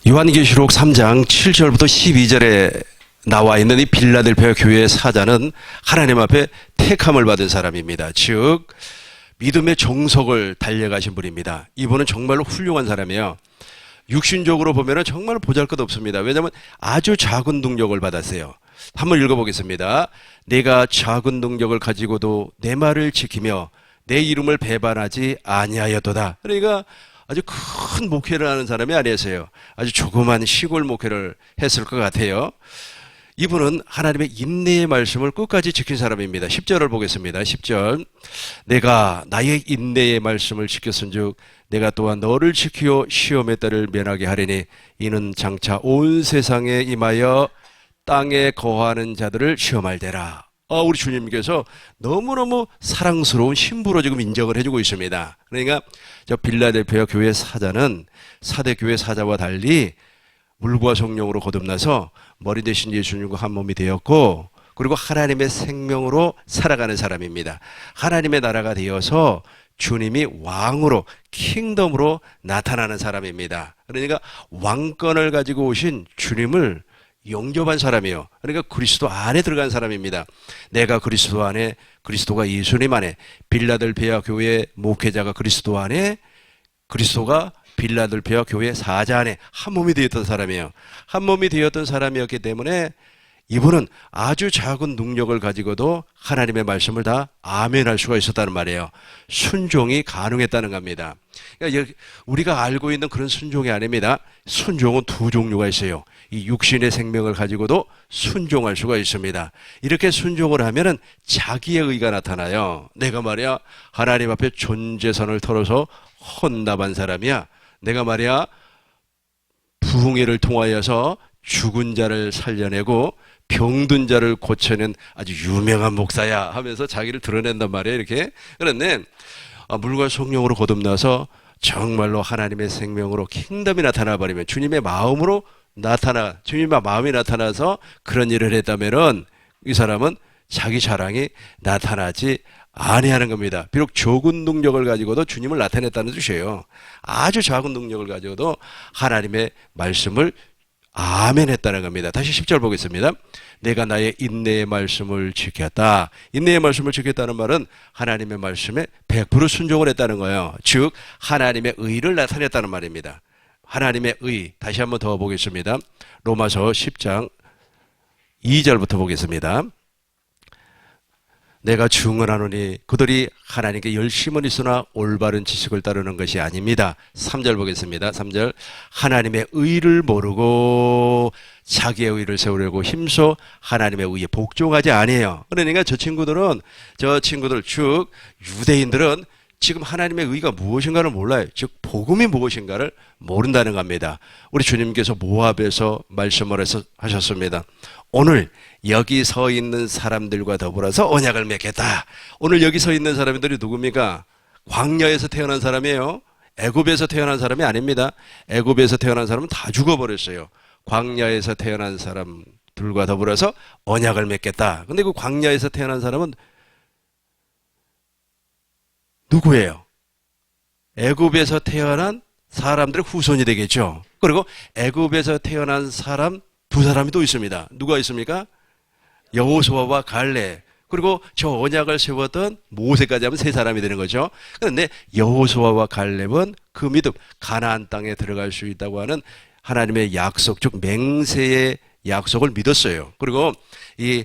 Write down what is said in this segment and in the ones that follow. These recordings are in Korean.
요한계시록 3장 7절부터 12절에 나와 있는 이 빌라델피아 교회의 사자는 하나님 앞에 택함을 받은 사람입니다. 즉 믿음의 정석을 달려가신 분입니다. 이분은 정말로 훌륭한 사람이에요. 육신적으로 보면 정말 보잘것없습니다. 왜냐하면 아주 작은 능력을 받았어요. 한번 읽어보겠습니다. 내가 작은 능력을 가지고도 내 말을 지키며 내 이름을 배반하지 아니하였도다. 그러니까 아주 큰 목회를 하는 사람이 아니었어요. 아주 조그만 시골 목회를 했을 것 같아요. 이분은 하나님의 인내의 말씀을 끝까지 지킨 사람입니다. 10절을 보겠습니다. 10절. 내가 나의 인내의 말씀을 지켰은즉 내가 또한 너를 지키어 시험의 때를 면하게 하리니 이는 장차 온 세상에 임하여 땅에 거하는 자들을 시험할때라. 우리 주님께서 너무너무 사랑스러운 신부로 지금 인정을 해주고 있습니다. 그러니까 저 빌라델피아 교회 사자는 사대 교회 사자와 달리 물과 성령으로 거듭나서 머리 대신 예수님과 한 몸이 되었고, 그리고 하나님의 생명으로 살아가는 사람입니다. 하나님의 나라가 되어서 주님이 왕으로, 킹덤으로 나타나는 사람입니다. 그러니까 왕권을 가지고 오신 주님을 영접한 사람이요. 그러니까 그리스도 안에 들어간 사람입니다. 내가 그리스도 안에, 그리스도가 예수님 안에, 빌라델피아 교회 목회자가 그리스도 안에, 그리스도가 빌라델피아 교회 사자 안에 한 몸이 되었던 사람이에요. 한 몸이 되었던 사람이었기 때문에 이분은 아주 작은 능력을 가지고도 하나님의 말씀을 다 아멘할 수가 있었다는 말이에요. 순종이 가능했다는 겁니다. 그러니까 우리가 알고 있는 그런 순종이 아닙니다. 순종은 두 종류가 있어요. 이 육신의 생명을 가지고도 순종할 수가 있습니다. 이렇게 순종을 하면은 자기의 의가 나타나요. 내가 말이야 하나님 앞에 존재선을 털어서 헌납한 사람이야. 내가 말이야 부흥회를 통하여서 죽은 자를 살려내고 병든 자를 고쳐낸 아주 유명한 목사야 하면서 자기를 드러낸단 말이에요. 이렇게. 그런데 물과 성령으로 거듭나서 정말로 하나님의 생명으로 킹덤이 나타나 버리면, 주님의 마음으로 주님의 마음이 나타나서 그런 일을 했다면은 이 사람은 자기 자랑이 나타나지 아니하는 겁니다. 비록 적은 능력을 가지고도 주님을 나타냈다는 뜻이에요. 아주 작은 능력을 가지고도 하나님의 말씀을 아멘했다는 겁니다. 다시 10절 보겠습니다. 내가 나의 인내의 말씀을 지켰다. 인내의 말씀을 지켰다는 말은 하나님의 말씀에 100% 순종을 했다는 거예요. 즉 하나님의 의를 나타냈다는 말입니다. 하나님의 의, 다시 한번 더 보겠습니다. 로마서 10장 2절부터 보겠습니다. 내가 증언하노니 그들이 하나님께 열심은 있으나 올바른 지식을 따르는 것이 아닙니다. 3절 보겠습니다. 3절. 하나님의 의를 모르고 자기의 의를 세우려고 힘써 하나님의 의에 복종하지 아니에요. 그러니까 저 친구들 즉 유대인들은 지금 하나님의 의가 무엇인가를 몰라요. 즉 복음이 무엇인가를 모른다는 겁니다. 우리 주님께서 모압에서 말씀을 하셨습니다. 오늘 여기 서 있는 사람들과 더불어서 언약을 맺겠다. 오늘 여기 서 있는 사람들이 누굽니까? 광야에서 태어난 사람이에요. 애굽에서 태어난 사람이 아닙니다. 애굽에서 태어난 사람은 다 죽어버렸어요. 광야에서 태어난 사람들과 더불어서 언약을 맺겠다. 근데 그 광야에서 태어난 사람은 누구예요? 애굽에서 태어난 사람들의 후손이 되겠죠. 그리고 애굽에서 태어난 사람 두 사람이 또 있습니다. 누가 있습니까? 여호수아와 갈렙. 그리고 저 언약을 세웠던 모세까지 하면 세 사람이 되는 거죠. 그런데 여호수아와 갈렙은 그 믿음, 가나안 땅에 들어갈 수 있다고 하는 하나님의 약속, 즉 맹세의 약속을 믿었어요. 그리고 이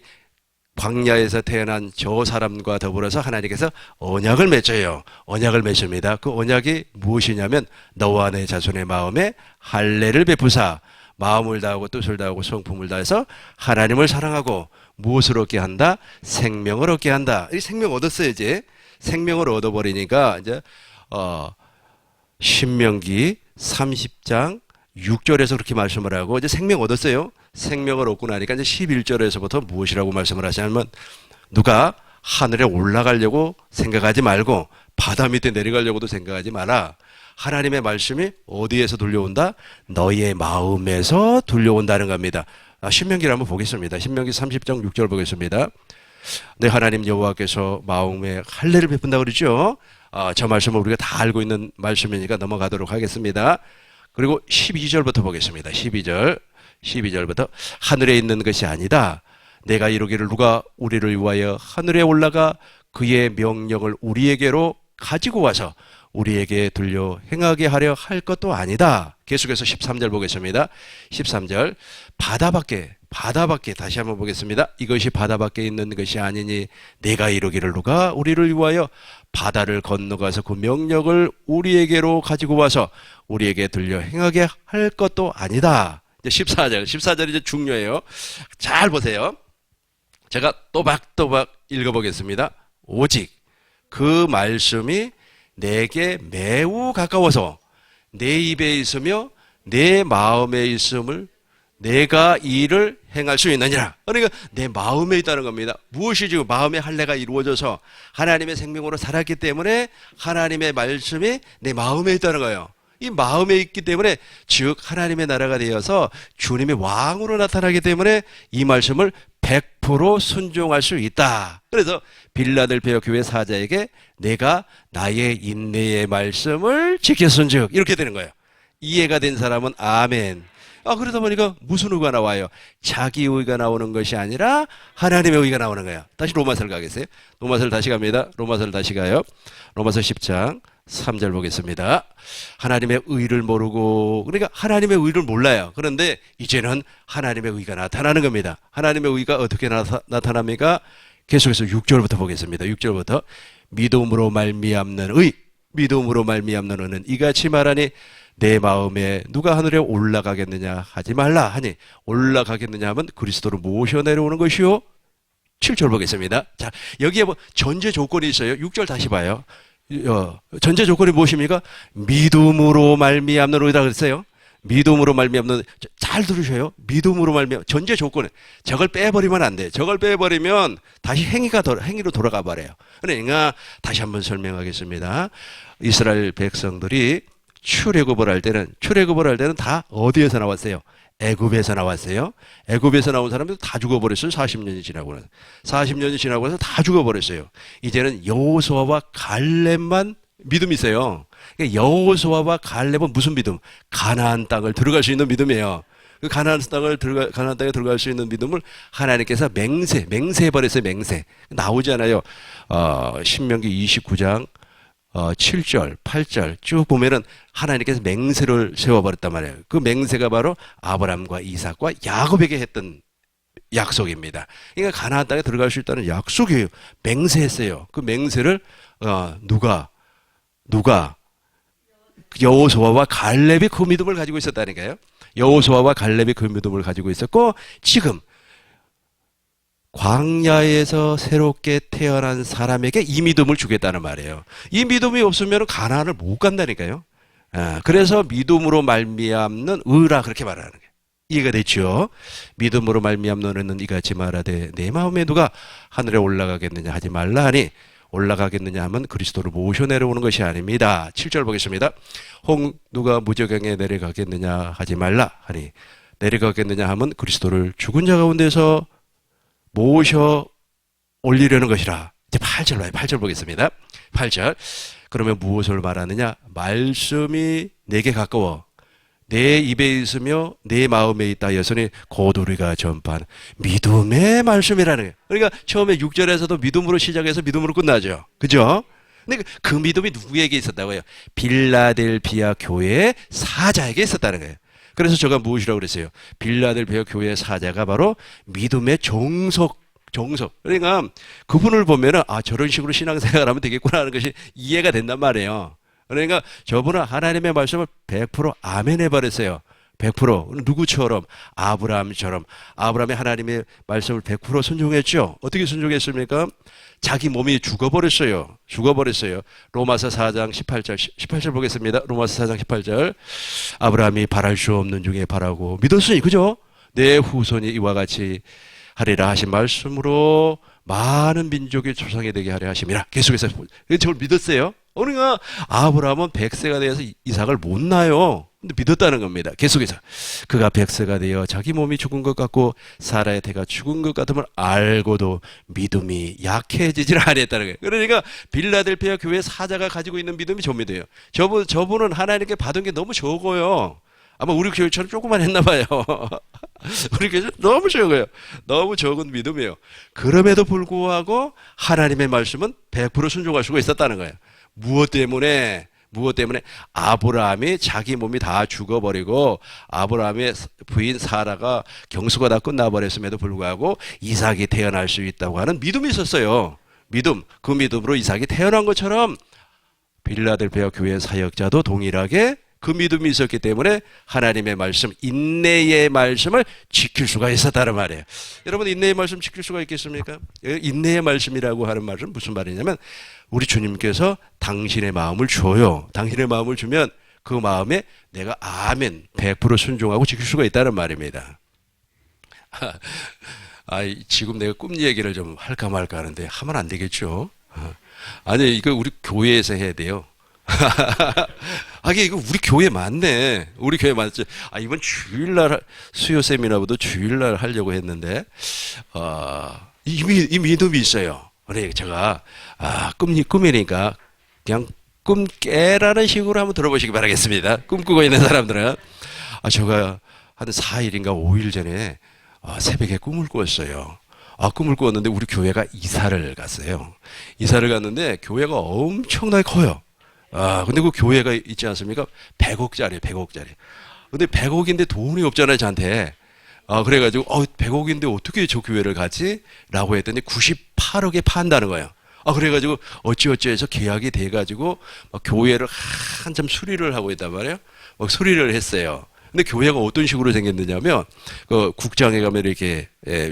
광야에서 태어난 저 사람과 더불어서 하나님께서 언약을 맺어요. 언약을 맺습니다. 그 언약이 무엇이냐면 너와 내 자손의 마음에 할례를 베푸사 마음을 다하고 뜻을 다하고 성품을 다해서 하나님을 사랑하고 무엇을 얻게 한다? 생명을 얻게 한다. 이 생명 얻었어요. 이제 생명을 얻어버리니까 이제 신명기 30장 6절에서 그렇게 말씀을 하고 이제 생명 얻었어요. 생명을 얻고 나니까 이제 11절에서부터 무엇이라고 말씀을 하시냐면 누가 하늘에 올라가려고 생각하지 말고 바다 밑에 내려가려고도 생각하지 마라. 하나님의 말씀이 어디에서 들려온다? 너의 마음에서 들려온다는 겁니다. 신명기를 한번 보겠습니다. 신명기 30장 6절 보겠습니다. 네, 하나님 여호와께서 마음에 할례를 베푼다 그러죠. 저 말씀은 우리가 다 알고 있는 말씀이니까 넘어가도록 하겠습니다. 그리고 12절부터 보겠습니다. 12절부터 하늘에 있는 것이 아니다. 내가 이루기를 누가 우리를 위하여 하늘에 올라가 그의 명령을 우리에게로 가지고 와서 우리에게 들려 행하게 하려 할 것도 아니다. 계속해서 13절 보겠습니다. 13절 바다 밖에 다시 한번 보겠습니다. 이것이 바다 밖에 있는 것이 아니니 내가 이루기를 누가 우리를 위하여 바다를 건너가서 그 명령을 우리에게로 가지고 와서 우리에게 들려 행하게 할 것도 아니다. 이제 14절 이제 중요해요. 잘 보세요. 제가 또박또박 읽어보겠습니다. 오직 그 말씀이 내게 매우 가까워서 내 입에 있으며 내 마음에 있음을 내가 이를 행할 수 있느니라. 그러니까 내 마음에 있다는 겁니다. 무엇이 지금 마음의 할례가 이루어져서 하나님의 생명으로 살았기 때문에 하나님의 말씀이 내 마음에 있다는 거예요. 이 마음에 있기 때문에 즉 하나님의 나라가 되어서 주님의 왕으로 나타나기 때문에 이 말씀을 100% 순종할 수 있다. 그래서 빌라델피아 교회 사자에게 내가 나의 인내의 말씀을 지켰은즉 이렇게 되는 거예요. 이해가 된 사람은 아멘. 그러다 보니까 무슨 의가 나와요? 자기 의가 나오는 것이 아니라 하나님의 의가 나오는 거예요. 다시 로마서를 가겠어요? 로마서를 다시 갑니다. 로마서를 다시 가요. 로마서 10장 3절 보겠습니다. 하나님의 의를 모르고, 그러니까 하나님의 의를 몰라요. 그런데 이제는 하나님의 의가 나타나는 겁니다. 하나님의 의가 어떻게 나타납니까? 계속해서 6절부터 보겠습니다. 6절부터 믿음으로 말미암는 의, 믿음으로 말미암는 의는 이같이 말하니 내 마음에 누가 하늘에 올라가겠느냐 하지 말라 하니 올라가겠느냐 하면 그리스도를 모셔 내려오는 것이요. 7절 보겠습니다. 자, 여기에 뭐 전제 조건이 있어요. 6절 다시 봐요. 전제 조건이 무엇입니까? 믿음으로 말미암는 의라 그랬어요. 믿음으로 말미암는, 잘 들으셔요. 믿음으로 말미암는 전제 조건은 저걸 빼버리면 안 돼. 저걸 빼버리면 다시 행위로 돌아가 버려요. 그러니까 다시 한번 설명하겠습니다. 이스라엘 백성들이 출애굽을 할 때는 다 어디에서 나왔어요? 애굽에서 나왔어요. 애굽에서 나온 사람들 다 죽어버렸어요. 40년이 지나고 나서. 40년이 지나고 나서 다 죽어버렸어요. 이제는 여호수아와 갈렙만 믿음이 있어요. 그러니까 여호수아와 갈렙은 무슨 믿음? 가나안 땅을 들어갈 수 있는 믿음이에요. 그 가나안 땅에 들어갈 수 있는 믿음을 하나님께서 맹세해버렸어요. 맹세. 나오지 않아요. 신명기 29장 7절, 8절 쭉 보면은 하나님께서 맹세를 세워버렸단 말이에요. 그 맹세가 바로 아브라함과 이삭과 야곱에게 했던 약속입니다. 그러니까 가나안 땅에 들어갈 수 있다는 약속이에요. 맹세했어요. 그 맹세를 누가 여호수아와 갈렙이 그 믿음을 가지고 있었다니까요. 여호수아와 갈렙이 그 믿음을 가지고 있었고 지금 광야에서 새롭게 태어난 사람에게 이 믿음을 주겠다는 말이에요. 이 믿음이 없으면 가나안을 못 간다니까요. 그래서 믿음으로 말미암는 의라 그렇게 말하는 거예요. 이해가 됐죠? 믿음으로 말미암는 의는 이같이 말하되 내 마음에 누가 하늘에 올라가겠느냐 하지 말라 하니 올라가겠느냐 하면 그리스도를 모셔 내려오는 것이 아닙니다. 7절 보겠습니다. 혹 누가 무저강에 내려가겠느냐 하지 말라 하니 내려가겠느냐 하면 그리스도를 죽은 자 가운데서 모셔 올리려는 것이라. 이제 8절 봐요. 8절 보겠습니다. 8절. 그러면 무엇을 말하느냐? 말씀이 내게 가까워 내 입에 있으며 내 마음에 있다 하였으니 곧 우리가 전파한 믿음의 말씀이라는 거예요. 그러니까 처음에 6절에서도 믿음으로 시작해서 믿음으로 끝나죠. 그죠? 근데 그 믿음이 누구에게 있었다고요? 빌라델피아 교회의 사자에게 있었다는 거예요. 그래서 제가 무엇이라고 그랬어요? 빌라델피아 교회의 사자가 바로 믿음의 정석. 그러니까 그분을 보면은 저런 식으로 신앙생활을 하면 되겠구나 하는 것이 이해가 된단 말이에요. 그러니까 저분은 하나님의 말씀을 100% 아멘 해버렸어요. 100% 누구처럼? 아브라함처럼. 아브라함이 하나님의 말씀을 100% 순종했죠. 어떻게 순종했습니까? 자기 몸이 죽어버렸어요. 로마서 4장 18절 보겠습니다. 로마서 4장 18절. 아브라함이 바랄 수 없는 중에 바라고 믿었으니, 그죠? 내 후손이 이와 같이 하리라 하신 말씀으로 많은 민족의 조상이 되게 하려 하심이라. 계속해서 저걸 믿었어요. 그러니까 아브라함은 100세가 되어서 이삭을 못 낳아요. 근데 믿었다는 겁니다. 계속해서 그가 백세가 되어 자기 몸이 죽은 것 같고 사라의 태가 죽은 것 같음을 알고도 믿음이 약해지질 않았다는 거예요. 그러니까 빌라델피아 교회 사자가 가지고 있는 믿음이 저 믿어요. 저분은 하나님께 받은 게 너무 적어요. 아마 우리 교회처럼 조금만 했나 봐요. 우리 교회 너무 적어요. 너무 적은 믿음이에요. 그럼에도 불구하고 하나님의 말씀은 100% 순종할 수가 있었다는 거예요. 무엇 때문에 아브라함이 자기 몸이 다 죽어버리고 아브라함의 부인 사라가 경수가 다 끝나버렸음에도 불구하고 이삭이 태어날 수 있다고 하는 믿음이 있었어요. 그 믿음으로 이삭이 태어난 것처럼 빌라델피아 교회 사역자도 동일하게 그 믿음이 있었기 때문에 하나님의 말씀, 인내의 말씀을 지킬 수가 있었다는 말이에요. 여러분, 인내의 말씀 지킬 수가 있겠습니까? 인내의 말씀이라고 하는 말은 무슨 말이냐면 우리 주님께서 당신의 마음을 줘요. 당신의 마음을 주면 그 마음에 내가 아멘 100% 순종하고 지킬 수가 있다는 말입니다. 지금 내가 꿈 얘기를 좀 할까 말까 하는데 하면 안 되겠죠? 아니, 이거 우리 교회에서 해야 돼요. 이거 우리 교회 맞네. 우리 교회 맞지. 이번 주일날 수요 세미나보다 주일날 하려고 했는데, 이 믿음이 있어요. 그래, 제가, 꿈이니까 그냥 꿈 깨라는 식으로 한번 들어보시기 바라겠습니다. 꿈꾸고 있는 사람들은. 제가 한 4일인가 5일 전에 새벽에 꿈을 꿨어요. 꿈을 꾸었는데 우리 교회가 이사를 갔어요. 이사를 갔는데 교회가 엄청나게 커요. 근데 그 교회가 있지 않습니까? 100억짜리. 근데 100억인데 돈이 없잖아요, 저한테. 그래가지고, 100억인데 어떻게 저 교회를 가지? 라고 했더니 98억에 판다는 거예요. 그래가지고, 어찌어찌해서 계약이 돼가지고, 교회를 한참 수리를 하고 있단 말이에요. 수리를 했어요. 근데 교회가 어떤 식으로 생겼느냐면, 그 국장에 가면 이렇게,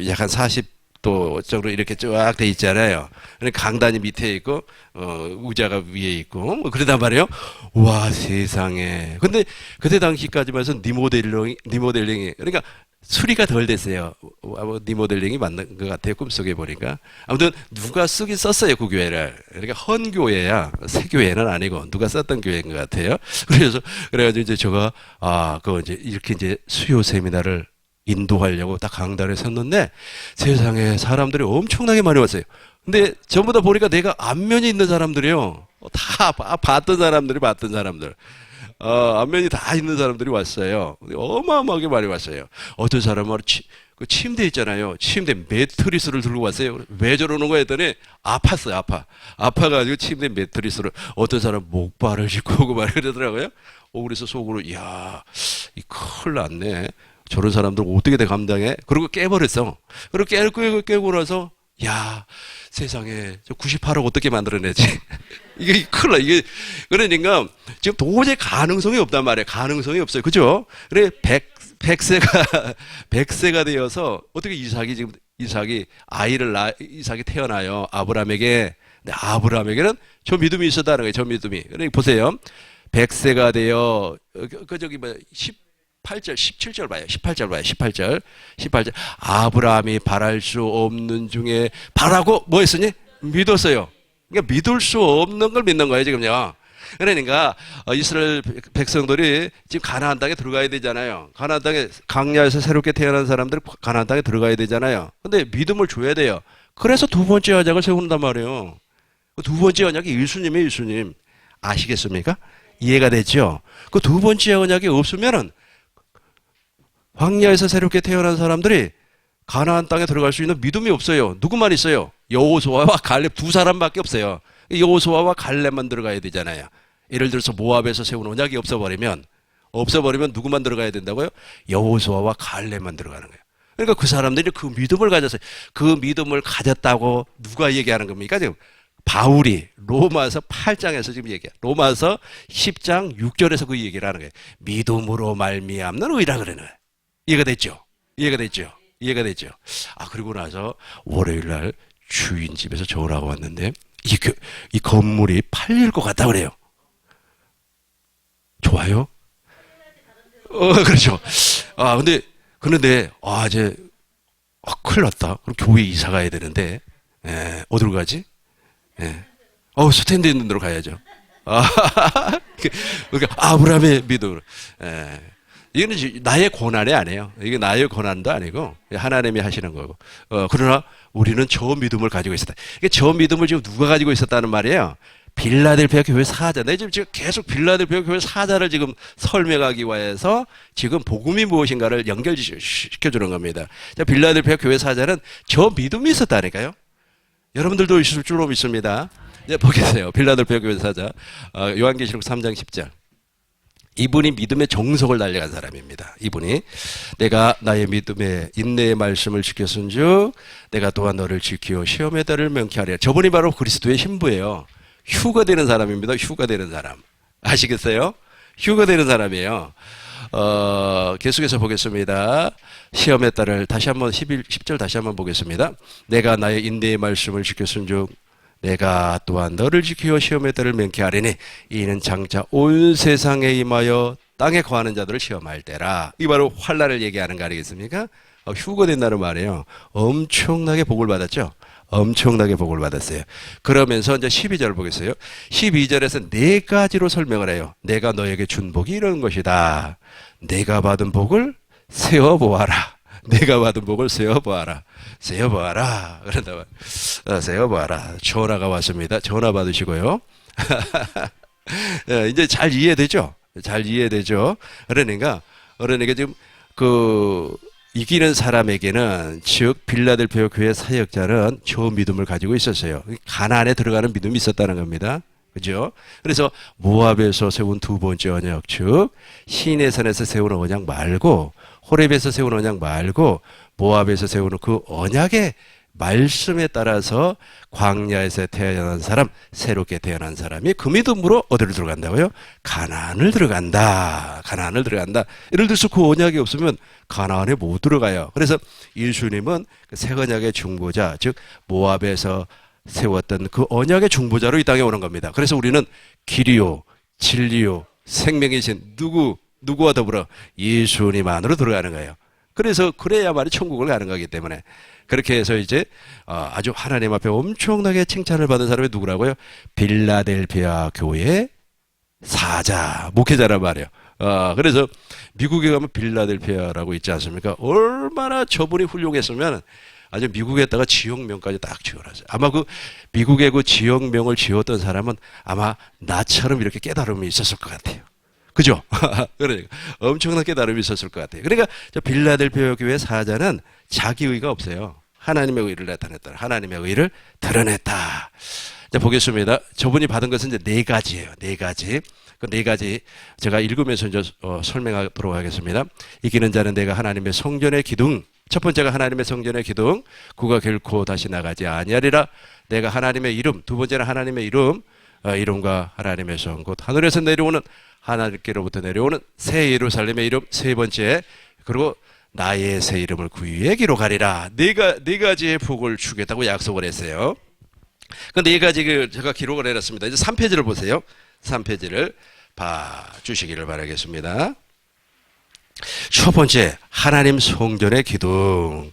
약간 40도 쪽으로 이렇게 쫙 돼 있잖아요. 강단이 밑에 있고, 의자가 위에 있고, 그러단 말이에요. 와, 세상에. 근데 그때 당시까지만 해서 리모델링이, 그러니까 수리가 덜 됐어요. 리모델링이 맞는 것 같아요. 꿈속에 보니까. 아무튼 누가 쓰긴 썼어요, 그 교회를. 그러니까 헌 교회야. 새 교회는 아니고 누가 썼던 교회인 것 같아요. 그래가지고 이제 제가, 이제 이렇게 이제 수요 세미나를 인도하려고 딱 강단에 섰는데 세상에 사람들이 엄청나게 많이 왔어요. 근데 전부 다 보니까 내가 안면이 있는 사람들이요. 다 봤던 사람들. 안면이 다 있는 사람들이 왔어요. 어마어마하게 많이 왔어요. 어떤 사람은 그 침대 있잖아요. 침대 매트리스를 들고 왔어요. 왜 저러는 거야 했더니 아팠어요. 아파가지고 침대 매트리스를 어떤 사람 목발을 짚고 오고 막 그러더라고요. 그래서 속으로 이 큰일 났네. 저런 사람들 어떻게 돼 감당해? 그리고 깨버렸어. 그리고 깨고 나서 세상에 저 98억 어떻게 만들어내지? 이게 큰일 나. 이게 그러니까 지금 도저히 가능성이 없단 말이에요. 가능성이 없어요. 그죠? 그래 100세가 되어서 어떻게 이삭이 태어나요. 아브라함에게. 근데 아브라함에게는 저 믿음이 있었다는 거예요. 저 믿음이. 그러니까 보세요. 100세가 되어 18절, 17절 봐요. 18절. 아브라함이 바랄 수 없는 중에 바라고 뭐 했으니? 믿었어요. 그러니까 믿을 수 없는 걸 믿는 거예요, 지금요. 그러니까 이스라엘 백성들이 지금 가나안 땅에 들어가야 되잖아요. 가나안 땅에 광야에서 새롭게 태어난 사람들이 가나안 땅에 들어가야 되잖아요. 근데 믿음을 줘야 돼요. 그래서 두 번째 언약을 세운단 말이에요. 두 번째 언약이 일수님이에요, 일수님. 아시겠습니까? 이해가 됐죠? 그 두 번째 언약이 없으면은 광야에서 새롭게 태어난 사람들이 가나안 땅에 들어갈 수 있는 믿음이 없어요. 누구만 있어요? 여호수아와 갈렙 두 사람밖에 없어요. 여호수아와 갈렙만 들어가야 되잖아요. 예를 들어서 모압에서 세운 언약이 없어버리면 누구만 들어가야 된다고요? 여호수아와 갈렙만 들어가는 거예요. 그러니까 그 사람들이 그 믿음을 가졌어요. 그 믿음을 가졌다고 누가 얘기하는 겁니까? 지금 바울이 로마서 8장에서 지금 얘기해요. 로마서 10장 6절에서 그 얘기를 하는 거예요. 믿음으로 말미암는 의라 그러는 거예요. 이해가 됐죠? 그리고 나서 월요일 날 주인 집에서 전화가 왔는데 이 건물이 팔릴 것 같다 그래요. 좋아요? 그렇죠. 그런데 이제 큰일 났다. 그럼 교회 이사 가야 되는데 어디로 가지? 스탠드 있는 데로 가야죠. 아, 그러니까 아브라함의 믿음으로. 예. 이거는 나의 고난이 아니에요. 이게 나의 고난도 아니고 하나님이 하시는 거고. 그러나 우리는 저 믿음을 가지고 있었다. 이게 저 믿음을 지금 누가 가지고 있었다는 말이에요? 빌라델피아 교회 사자. 내 지금 계속 빌라델피아 교회 사자를 지금 설명하기 위해서 지금 복음이 무엇인가를 연결시켜주는 겁니다. 빌라델피아 교회 사자는 저 믿음이 있었다니까요. 여러분들도 있을 줄로 믿습니다. 이제 보겠어요. 빌라델피아 교회 사자. 요한계시록 3장 10절. 이분이 믿음의 정석을 달려간 사람입니다. 이분이 내가 나의 믿음의 인내의 말씀을 지켰은즉 내가 또한 너를 지키어 시험의 달을 명쾌하리라. 저분이 바로 그리스도의 신부예요. 휴가 되는 사람입니다. 휴가 되는 사람. 아시겠어요? 휴가 되는 사람이에요. 계속해서 보겠습니다. 시험의 달을 다시 한번 10절 다시 한번 보겠습니다. 내가 나의 인내의 말씀을 지켰은즉 내가 또한 너를 지키어 시험의 때를 명쾌하리니 이는 장차 온 세상에 임하여 땅에 거하는 자들을 시험할 때라. 이 바로 환난을 얘기하는 거 아니겠습니까? 휴거된다는 말이에요. 엄청나게 복을 받았죠. 엄청나게 복을 받았어요. 그러면서 이제 12절 보겠어요. 12절에서 네 가지로 설명을 해요. 내가 너에게 준 복이 이런 것이다. 내가 받은 복을 세어보아라. 내가 받은 복을 세어보아라. 세어보아라. 그런다. 세어보아라. 전화가 왔습니다. 전화 받으시고요. 이제 잘 이해되죠? 잘 이해되죠? 그러니까 지금 이기는 사람에게는 즉 빌라델피아 교회 사역자는 저 믿음을 가지고 있었어요. 가나안에 들어가는 믿음이 있었다는 겁니다. 그죠? 그래서 모압에서 세운 두 번째 언약, 즉 시내산에서 세운 언약 말고 호렙에서 세운 언약 말고 모압에서 세우는 그 언약의 말씀에 따라서 광야에서 태어난 사람, 새롭게 태어난 사람이 그 믿음으로 어디를 들어간다고요? 가나안을 들어간다. 가나안을 들어간다. 예를 들어서 그 언약이 없으면 가나안에 못 들어가요. 그래서 예수님은 그 새 언약의 중보자, 즉 모압에서 세웠던 그 언약의 중보자로 이 땅에 오는 겁니다. 그래서 우리는 길이요, 진리요, 생명이신 누구와 더불어 예수님 안으로 들어가는 거예요. 그래서 그래야만이 천국을 가는 거기 때문에 그렇게 해서 이제 아주 하나님 앞에 엄청나게 칭찬을 받은 사람이 누구라고요? 빌라델피아 교회 사자, 목회자란 말이에요. 그래서 미국에 가면 빌라델피아라고 있지 않습니까? 얼마나 저분이 훌륭했으면 아주 미국에다가 지역명까지 딱 지어놨어요. 아마 그 미국의 그 지역명을 지었던 사람은 아마 나처럼 이렇게 깨달음이 있었을 것 같아요. 그죠? 그러니까 엄청난 깨달음이 있었을 것 같아요. 그러니까 저 빌라델피아 교회 사자는 자기 의가 없어요. 하나님의 의를 나타냈다. 하나님의 의를 드러냈다. 자, 보겠습니다. 저분이 받은 것은 이제 네 가지예요. 네 가지. 그 네 가지 제가 읽으면서 이제 설명하도록 하겠습니다. 이기는 자는 내가 하나님의 성전의 기둥. 첫 번째가 하나님의 성전의 기둥. 그가 결코 다시 나가지 아니하리라. 내가 하나님의 이름. 두 번째는 하나님의 이름. 이름과 하나님의 성. 곧 하늘에서 내려오는 하나님께로부터 내려오는 새 예루살렘의 이름. 세 번째. 그리고 나의 새 이름을 그 위에 기록하리라. 네 가지의 복을 주겠다고 약속을 했어요. 그 네 가지 제가 기록을 해놨습니다. 이제 3페이지를 보세요. 3페이지를 봐주시기를 바라겠습니다. 첫 번째, 하나님 성전의 기둥.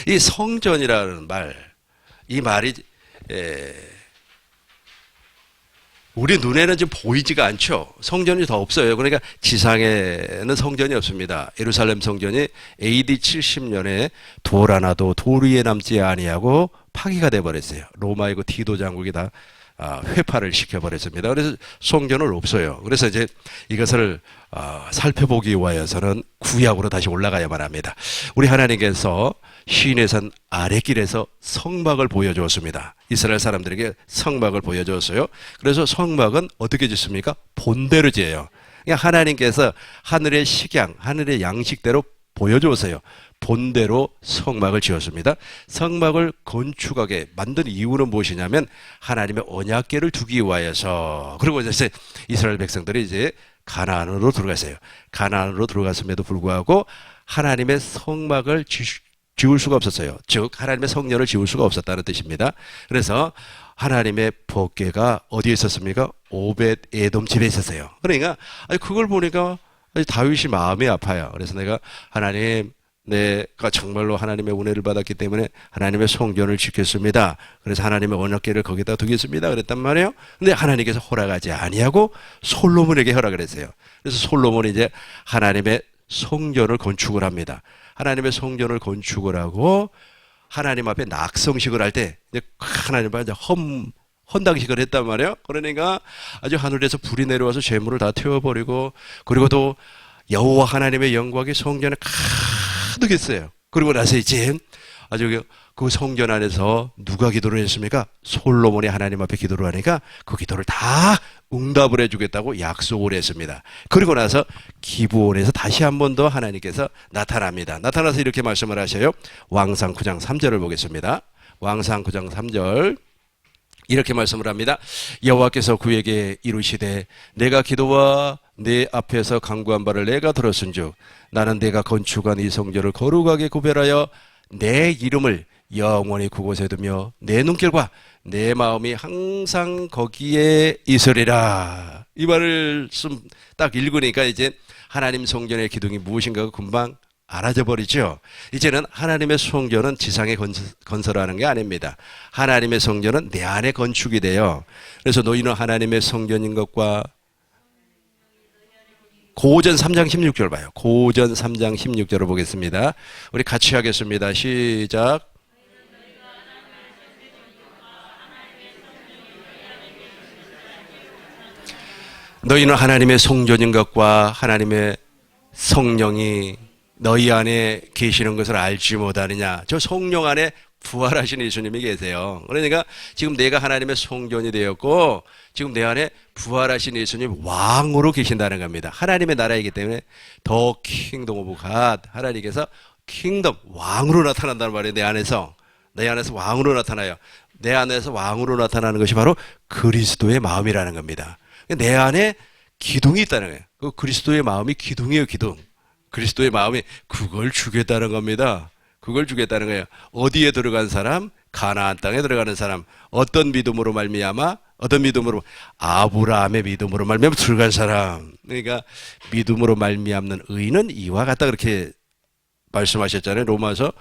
이 성전이라는 말, 이 말이 우리 눈에는 지금 보이지가 않죠. 성전이 더 없어요. 그러니까 지상에는 성전이 없습니다. 예루살렘 성전이 AD 70년에 돌 하나도 돌 위에 남지 아니하고 파기가 돼버렸어요. 로마의 그 디도 장국이 다 회파를 시켜버렸습니다. 그래서 성전은 없어요. 그래서 이제 이것을 살펴보기 위해서는 구약으로 다시 올라가야만 합니다. 우리 하나님께서 시내산 아랫길에서 성막을 보여주었습니다. 이스라엘 사람들에게 성막을 보여주었어요. 그래서 성막은 어떻게 짓습니까? 본대로 지어요. 그러니까 하나님께서 하늘의 식양, 하늘의 양식대로 보여주었어요. 본대로 성막을 지었습니다. 성막을 건축하게 만든 이유는 무엇이냐면 하나님의 언약궤를 두기 위하여서. 그리고 이제 이스라엘 백성들이 이제 가나안으로 들어갔어요. 가나안으로 들어갔음에도 불구하고 하나님의 성막을 지울 수가 없었어요. 즉 하나님의 성전을 지울 수가 없었다는 뜻입니다. 그래서 하나님의 법궤가 어디에 있었습니까? 오벳 에돔 집에 있었어요. 그러니까 그걸 보니까 다윗이 마음이 아파요. 그래서 내가 하나님 내가 정말로 하나님의 은혜를 받았기 때문에 하나님의 성전을 짓겠습니다. 그래서 하나님의 언약궤를 거기다 두겠습니다. 그랬단 말이에요. 근데 하나님께서 허락하지 아니하고 솔로몬에게 허락을 했어요. 그래서 솔로몬이 이제 하나님의 성전을 건축을 합니다. 하나님의 성전을 건축을 하고 하나님 앞에 낙성식을 할 때 하나님 앞에 헌당식을 했단 말이에요. 그러니까 아주 하늘에서 불이 내려와서 재물을 다 태워버리고, 그리고 또 여호와 하나님의 영광이 성전에 가득했어요. 그리고 나서 이제 아주 그 성전 안에서 누가 기도를 했습니까? 솔로몬이 하나님 앞에 기도를 하니까 그 기도를 다 응답을 해주겠다고 약속을 했습니다. 그리고 나서 기브온에서 다시 한 번 더 하나님께서 나타납니다. 나타나서 이렇게 말씀을 하셔요. 왕상 9장 3절을 보겠습니다. 왕상 9장 3절 이렇게 말씀을 합니다. 여호와께서 그에게 이르시되 내가 기도와 내 앞에서 간구한 바를 내가 들었은즉 나는 내가 건축한 이 성전을 거룩하게 구별하여 내 이름을 영원히 그곳에 두며 내 눈길과 내 마음이 항상 거기에 있으리라. 이 말을 딱 읽으니까 이제 하나님 성전의 기둥이 무엇인가가 금방 알아져 버리죠. 이제는 하나님의 성전은 지상에 건설하는 게 아닙니다. 하나님의 성전은 내 안에 건축이 돼요. 그래서 너희는 하나님의 성전인 것과 고전 3장 16절 봐요. 고전 3장 16절을 보겠습니다. 우리 같이 하겠습니다. 시작. 너희는 하나님의 성전인 것과 하나님의 성령이 너희 안에 계시는 것을 알지 못하느냐. 저 성령 안에 부활하신 예수님이 계세요. 그러니까 지금 내가 하나님의 성전이 되었고 지금 내 안에 부활하신 예수님 왕으로 계신다는 겁니다. 하나님의 나라이기 때문에 더 킹덤 오브 갓, 하나님께서 킹덤 왕으로 나타난다는 말이에요. 내 안에서 왕으로 나타나요. 내 안에서 왕으로 나타나는 것이 바로 그리스도의 마음이라는 겁니다. 내 안에 기둥이 있다는 거예요. 그 그리스도의 마음이 기둥이에요. 기둥. 그리스도의 마음이 그걸 주겠다는 겁니다. 그걸 주겠다는 거예요. 어디에 들어간 사람? 가나안 땅에 들어가는 사람. 어떤 믿음으로 말미암아? 어떤 믿음으로? 아브라함의 믿음으로 말미암아 들어간 사람. 그러니까 믿음으로 말미암는 의는 이와 같다 그렇게 말씀하셨잖아요. 로마서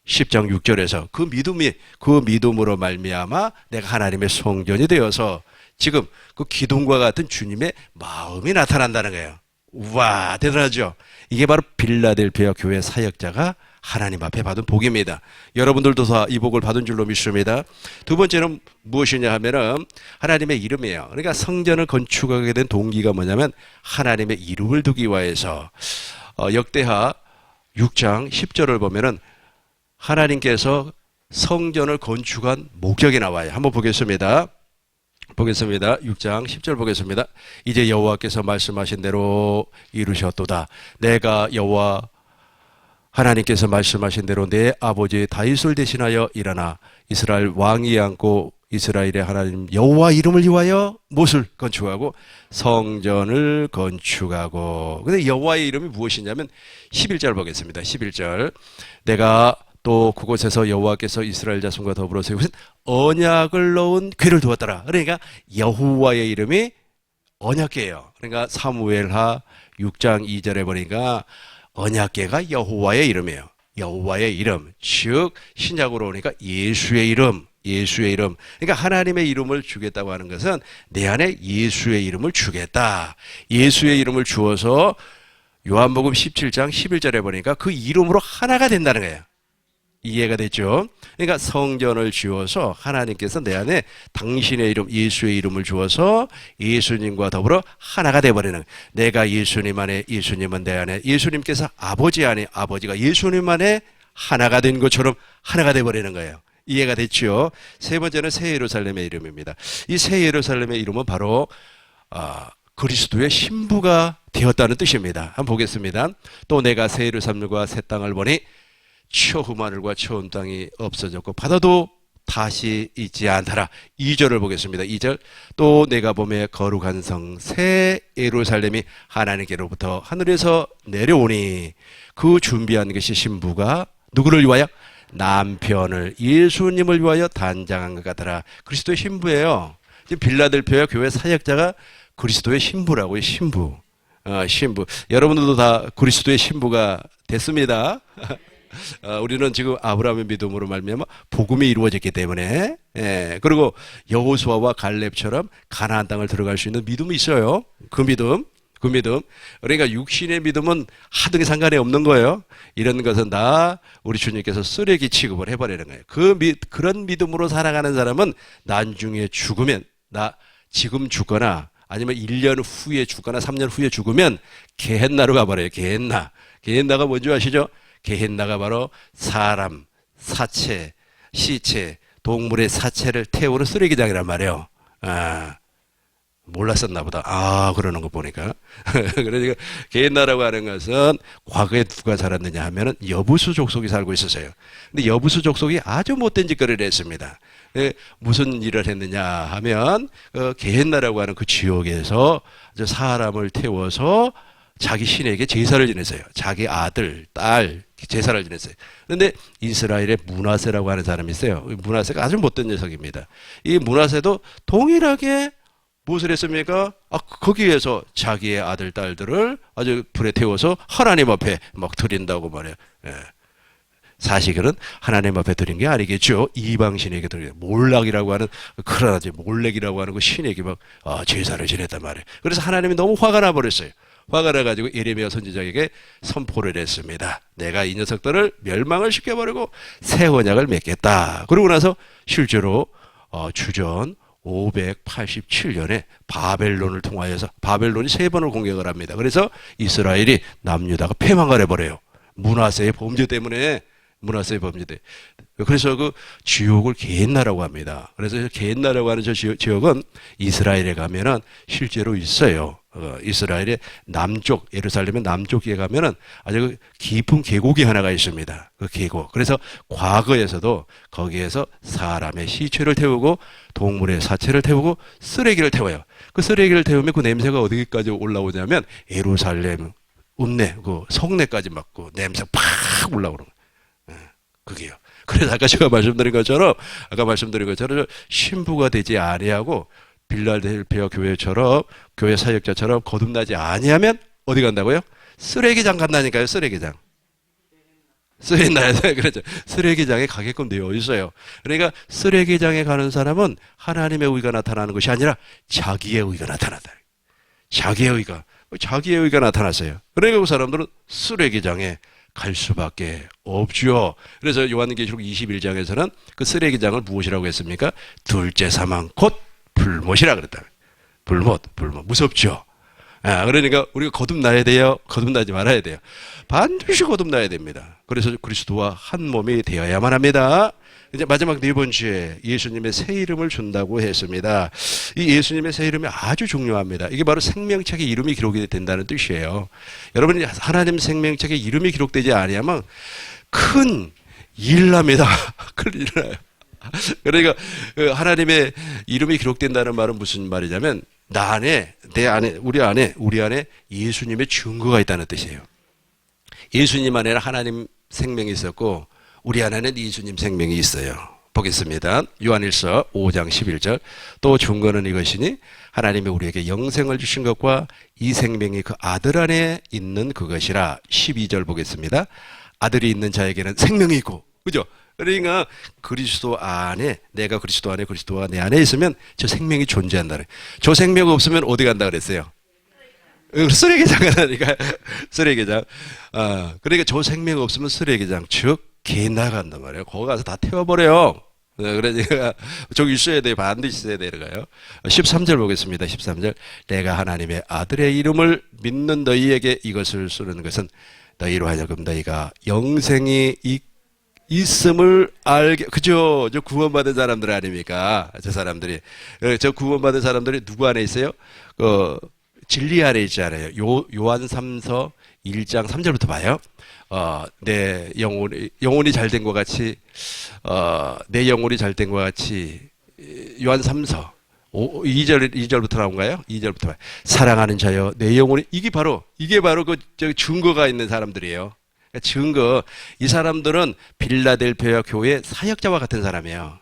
10장 6절에서 그 믿음으로 말미암아 내가 하나님의 성전이 되어서 지금 그 기둥과 같은 주님의 마음이 나타난다는 거예요. 우와, 대단하죠? 이게 바로 빌라델피아 교회 사역자가 하나님 앞에 받은 복입니다. 여러분들도 다 이 복을 받은 줄로 믿습니다. 두 번째는 무엇이냐 하면은 하나님의 이름이에요. 그러니까 성전을 건축하게 된 동기가 뭐냐면 하나님의 이름을 두기 위해서 역대하 6장 10절을 보면은 하나님께서 성전을 건축한 목적이 나와요. 한번 보겠습니다. 6장 10절 보겠습니다. 이제 여호와께서 말씀하신 대로 이루셨도다. 내가 여호와 하나님께서 말씀하신 대로 내 아버지 다윗을 대신하여 일어나 이스라엘 왕이 앉고 이스라엘의 하나님 여호와 이름을 위하여 무엇을 건축하고 성전을 건축하고. 근데 여호와의 이름이 무엇이냐면 11절 보겠습니다. 11절 내가 또 그곳에서 여호와께서 이스라엘 자손과 더불어 세우신 언약을 넣은 궤를 두었더라. 그러니까 여호와의 이름이 언약궤예요. 그러니까 사무엘하 6장 2절에 보니까 언약궤가 여호와의 이름이에요. 여호와의 이름, 즉 신약으로 오니까 예수의 이름. 그러니까 하나님의 이름을 주겠다고 하는 것은 내 안에 예수의 이름을 주겠다. 예수의 이름을 주어서 요한복음 17장 11절에 보니까 그 이름으로 하나가 된다는 거예요. 이해가 됐죠? 그러니까 성전을 지어서 하나님께서 내 안에 당신의 이름, 예수의 이름을 주어서 예수님과 더불어 하나가 되어버리는, 내가 예수님 안에, 예수님은 내 안에, 예수님께서 아버지 안에, 아버지가 예수님 안에 하나가 된 것처럼 하나가 되어버리는 거예요. 이해가 됐죠? 세 번째는 새 예루살렘의 이름입니다. 이 새 예루살렘의 이름은 바로 그리스도의 신부가 되었다는 뜻입니다. 한번 보겠습니다. 또 내가 새 예루살렘과 새 땅을 보니 처음 하늘과 처음 땅이 없어졌고 바다도 다시 있지 않더라. 2절을 보겠습니다. 2절 또 내가 보매 거룩한 성 새 예루살렘이 하나님께로부터 하늘에서 내려오니 그 준비한 것이 신부가 누구를 위하여? 남편을 예수님을 위하여 단장한 것 같더라. 그리스도의 신부예요. 지금 빌라델피아 교회 사역자가 그리스도의 신부라고요. 신부. 여러분들도 다 그리스도의 신부가 됐습니다. 우리는 지금 아브라함의 믿음으로 말미암아 복음이 이루어졌기 때문에, 예, 그리고 여호수아와 갈렙처럼 가나안 땅을 들어갈 수 있는 믿음이 있어요. 그 믿음. 그러니까 육신의 믿음은 하등이 상관이 없는 거예요. 이런 것은 다 우리 주님께서 쓰레기 취급을 해버리는 거예요. 그런 믿음으로 살아가는 사람은 나중에 죽으면, 나 지금 죽거나 아니면 1년 후에 죽거나 3년 후에 죽으면 게헨나로 가버려요. 게헨나가 뭔지 아시죠? 게헨나가 바로 사람, 사체, 시체, 동물의 사체를 태우는 쓰레기장이란 말이에요. 몰랐었나 보다. 그러는 거 보니까. 그러니까 게헨나라고 하는 것은 과거에 누가 살았느냐 하면은 여부수 족속이 살고 있었어요. 근데 여부수 족속이 아주 못된 짓거리를 했습니다. 무슨 일을 했느냐 하면 게헨나라고 하는 그 지역에서 사람을 태워서 자기 신에게 제사를 지냈어요. 자기 아들, 딸 제사를 지냈어요. 그런데 이스라엘에 므낫세라고 하는 사람이 있어요. 므낫세가 아주 못된 녀석입니다. 이 므낫세도 동일하게 무엇을 했습니까? 거기에서 자기의 아들, 딸들을 아주 불에 태워서 하나님 앞에 막 드린다고 말해요. 예. 사실은 하나님 앞에 드린 게 아니겠죠. 이방신에게 드린 몰락이라고 하는, 그러나지 몰렉이라고 하는 그 신에게 막 제사를 지냈단 말이에요. 그래서 하나님이 너무 화가 나버렸어요. 화가 나가지고 예레미야 선지자에게 선포를 했습니다. 내가 이 녀석들을 멸망을 시켜버리고 새 언약을 맺겠다. 그러고 나서 실제로 주전 587년에 바벨론을 통하여서 바벨론이 3번을 공격을 합니다. 그래서 이스라엘이 남유다가 패망을 해버려요. 므낫세의 범죄 때문에. 그래서 그 지역을 게헨나라고 합니다. 그래서 게헨나라고 하는 저 지역은 이스라엘에 가면은 실제로 있어요. 이스라엘의 남쪽, 예루살렘의 남쪽에 가면은 아주 깊은 계곡이 하나가 있습니다. 그 계곡. 그래서 과거에서도 거기에서 사람의 시체를 태우고 동물의 사체를 태우고 쓰레기를 태워요. 그 쓰레기를 태우면 그 냄새가 어디까지 올라오냐면 예루살렘 읍내, 그 성내까지 막 그 냄새가 팍 올라오는 거예요. 그게요. 그래서 아까 제가 말씀드린 것처럼 신부가 되지 아니하고 빌라델피아 교회처럼 교회 사역자처럼 거듭나지 아니하면 어디 간다고요? 쓰레기장 간다니까요. 쓰레기장. 그렇죠. 쓰레기장에 가게끔 되어 있어요. 그러니까 쓰레기장에 가는 사람은 하나님의 의가 나타나는 것이 아니라 자기의 의가 나타난다. 자기의 의가 나타났어요. 그러니까 그 사람들은 쓰레기장에 갈 수밖에 없죠. 그래서 요한계시록 21장에서는 그 쓰레기장을 무엇이라고 했습니까? 둘째 사망 곧 불못이라 그랬다. 불못. 무섭죠. 그러니까 우리가 거듭나야 돼요? 거듭나지 말아야 돼요? 반드시 거듭나야 됩니다. 그래서 그리스도와 한 몸이 되어야만 합니다. 이제 마지막 4번째, 예수님의 새 이름을 준다고 했습니다. 이 예수님의 새 이름이 아주 중요합니다. 이게 바로 생명책에 이름이 기록이 된다는 뜻이에요. 여러분이 하나님 생명책에 이름이 기록되지 아니하면 큰 일 납니다. 큰 일 나요. 그러니까 하나님의 이름이 기록된다는 말은 무슨 말이냐면 나 안에, 내 안에, 우리 안에 예수님의 증거가 있다는 뜻이에요. 예수님 안에는 하나님 생명이 있었고 우리 안에는 예수님 생명이 있어요. 보겠습니다. 요한일서 5장 11절. 또 증거는 이것이니 하나님이 우리에게 영생을 주신 것과 이 생명이 그 아들 안에 있는 그것이라. 12절 보겠습니다. 아들이 있는 자에게는 생명이 있고, 그죠? 그러니까 그리스도 안에, 내가 그리스도 안에, 그리스도가 내 안에 있으면 저 생명이 존재한다는. 저 생명 없으면 어디 간다 그랬어요? 쓰레기장 가라니까. 쓰레기장. 그러니까 저 생명 없으면 쓰레기장, 즉 게헨나 간단 말이에요. 거기 가서 다 태워버려요. 그러니까 저기 있어야 돼. 반드시 있어야 되는 거예요. 13절 보겠습니다. 13절. 내가 하나님의 아들의 이름을 믿는 너희에게 이것을 쓰는 것은 너희로 하여금 너희가 영생이 있음을 알게. 그죠? 저 구원받은 사람들 아닙니까? 저 사람들이. 저 구원받은 사람들이 누구 안에 있어요? 진리 안에 있잖아요. 요한 3서 1장 3절부터 봐요. 내 영혼이 잘된 것 같이, 내 영혼이 잘된 것 같이, 요한 3서 2절부터 나온가요? 2절부터 봐요. 사랑하는 자여, 내 영혼이, 이게 바로 그 증거가 있는 사람들이에요. 증거. 이 사람들은 빌라델피아 교회 사역자와 같은 사람이에요.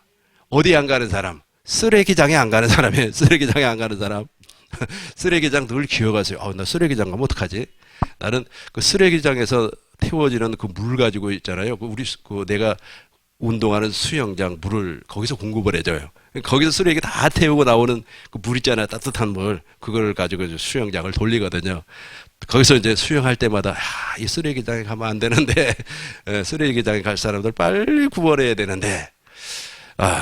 어디 안 가는 사람? 쓰레기장에 안 가는 사람이에요. 쓰레기장에 안 가는 사람. 쓰레기장 늘 기억하세요. 나 쓰레기장 가면 어떡하지? 나는 그 쓰레기장에서 태워지는 그 물 가지고 있잖아요. 내가 운동하는 수영장 물을 거기서 공급을 해줘요. 거기서 쓰레기 다 태우고 나오는 그 물 있잖아요. 따뜻한 물. 그걸 가지고 이제 수영장을 돌리거든요. 거기서 이제 수영할 때마다, 이 쓰레기장에 가면 안 되는데, 쓰레기장에 갈 사람들 빨리 구원해야 되는데,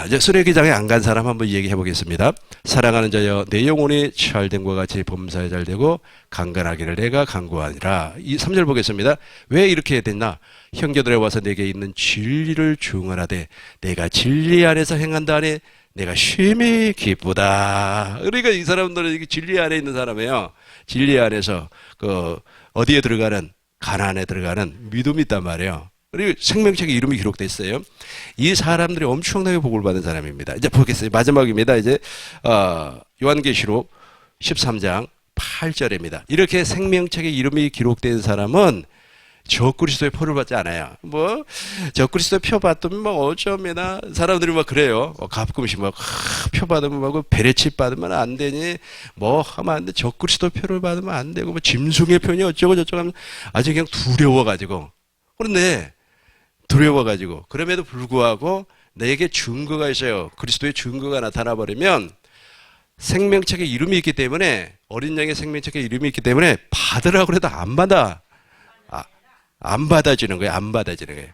이제 쓰레기장에 안 간 사람 한번 얘기해 보겠습니다. 사랑하는 자여, 내 영혼이 취할됨과 같이 범사에 잘되고 강건하기를 내가 간구하니라. 이 3절 보겠습니다. 왜 이렇게 해야 됐나? 형제들에 와서 내게 있는 진리를 중언하되 내가 진리 안에서 행한다 하니 내가 심히 기쁘다. 그러니까 이 사람들은 진리 안에 있는 사람이에요. 진리 안에서 어디에 들어가는, 가나안에 들어가는 믿음이 있단 말이에요. 그리고 생명책에 이름이 기록돼 있어요. 이 사람들이 엄청나게 복을 받은 사람입니다. 이제 보겠어요. 마지막입니다. 이제 요한계시록 13장 8절입니다. 이렇게 생명책에 이름이 기록된 사람은 적그리스도의 표를 받지 않아요. 적그리스도의 표 받으면 어쩌면나 사람들이 그래요. 가끔씩 표 받으면 베레치 받으면 안 되니 하면 안 돼. 적그리스도 표를 받으면 안 되고 짐승의 표니 어쩌고 저쩌고 하면 아주 그냥 두려워가지고. 그런데 두려워가지고 그럼에도 불구하고 내게 증거가 있어요. 그리스도의 증거가 나타나 버리면 생명책에 이름이 있기 때문에, 어린 양의 생명책에 이름이 있기 때문에 받으라고 해도 안 받아. 안 받아지는 거예요. 안 받아지는 거예요.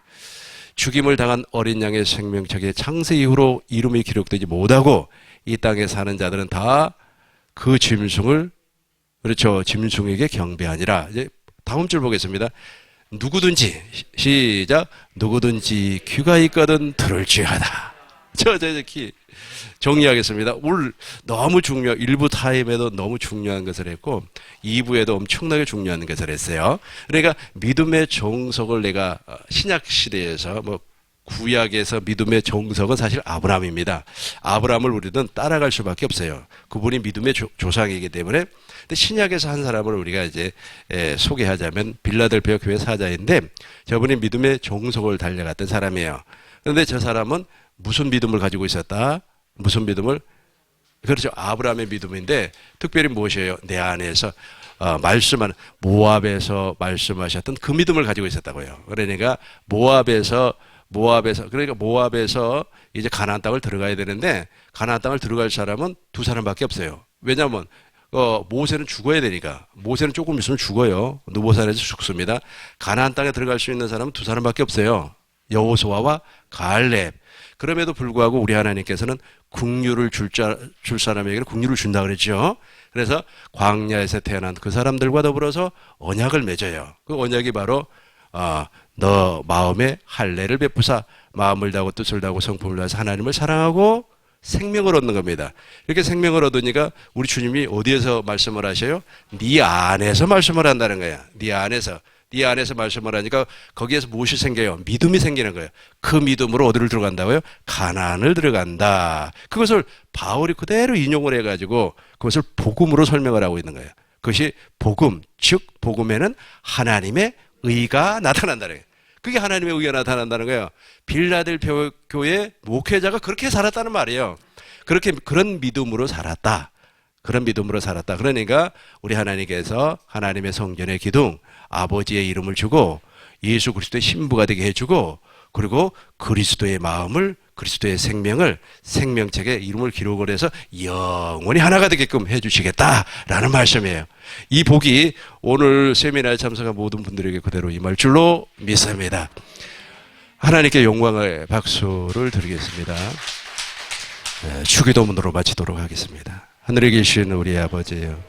죽임을 당한 어린 양의 생명책에 창세 이후로 이름이 기록되지 못하고 이 땅에 사는 자들은 다 그 짐승을, 그렇죠, 짐승에게 경배하니라. 이제 다음 줄 보겠습니다. 누구든지, 시작, 누구든지 귀가 있거든 들을지어다. 키 정리하겠습니다. 오늘 너무 1부 타임에도 너무 중요한 것을 했고 2부에도 엄청나게 중요한 것을 했어요. 그러니까 믿음의 정석을 내가 신약 시대에서 구약에서 믿음의 정석은 사실 아브라함입니다. 아브라함을 우리는 따라갈 수밖에 없어요. 그분이 믿음의 조상이기 때문에. 근데 신약에서 한 사람을 우리가 이제 소개하자면 빌라델피아 교회 사자인데 저분이 믿음의 정석을 달려갔던 사람이에요. 그런데 저 사람은 무슨 믿음을 가지고 있었다? 무슨 믿음을? 그렇죠. 아브라함의 믿음인데 특별히 무엇이에요? 내 안에서 말씀하는 모압에서 말씀하셨던 그 믿음을 가지고 있었다고요. 그러니까 모압에서 이제 가나안 땅을 들어가야 되는데 가나안 땅을 들어갈 사람은 두 사람밖에 없어요. 왜냐하면 모세는 죽어야 되니까. 모세는 조금 있으면 죽어요. 느보산에서 죽습니다. 가나안 땅에 들어갈 수 있는 사람은 두 사람밖에 없어요. 여호수아와 갈렙. 그럼에도 불구하고 우리 하나님께서는 긍휼을 줄 사람에게는 긍휼을 준다 그랬죠. 그래서 광야에서 태어난 그 사람들과 더불어서 언약을 맺어요. 그 언약이 바로 너 마음에 할례를 베푸사 마음을 다하고 뜻을 다하고 성품을 다해서 하나님을 사랑하고 생명을 얻는 겁니다. 이렇게 생명을 얻으니까 우리 주님이 어디에서 말씀을 하셔요? 네 안에서 말씀을 한다는 거야. 네 안에서 말씀을 하니까 거기에서 무엇이 생겨요? 믿음이 생기는 거예요. 그 믿음으로 어디를 들어간다고요? 가나안을 들어간다. 그것을 바울이 그대로 인용을 해가지고 그것을 복음으로 설명을 하고 있는 거예요. 그것이 복음, 즉 복음에는 하나님의 의가 나타난다는 거예요. 그게 하나님의 의가 나타난다는 거예요. 빌라델피아 교회 목회자가 그렇게 살았다는 말이에요. 그런 믿음으로 살았다. 그런 믿음으로 살았다. 그러니까 우리 하나님께서 하나님의 성전의 기둥, 아버지의 이름을 주고 예수 그리스도의 신부가 되게 해주고 그리고 그리스도의 마음을, 그리스도의 생명을 생명책에 이름을 기록을 해서 영원히 하나가 되게끔 해주시겠다라는 말씀이에요. 이 복이 오늘 세미나에 참석한 모든 분들에게 그대로 임할 줄로 믿습니다. 하나님께 영광의 박수를 드리겠습니다. 주기도문으로 마치도록 하겠습니다. 하늘에 계신 우리 아버지요,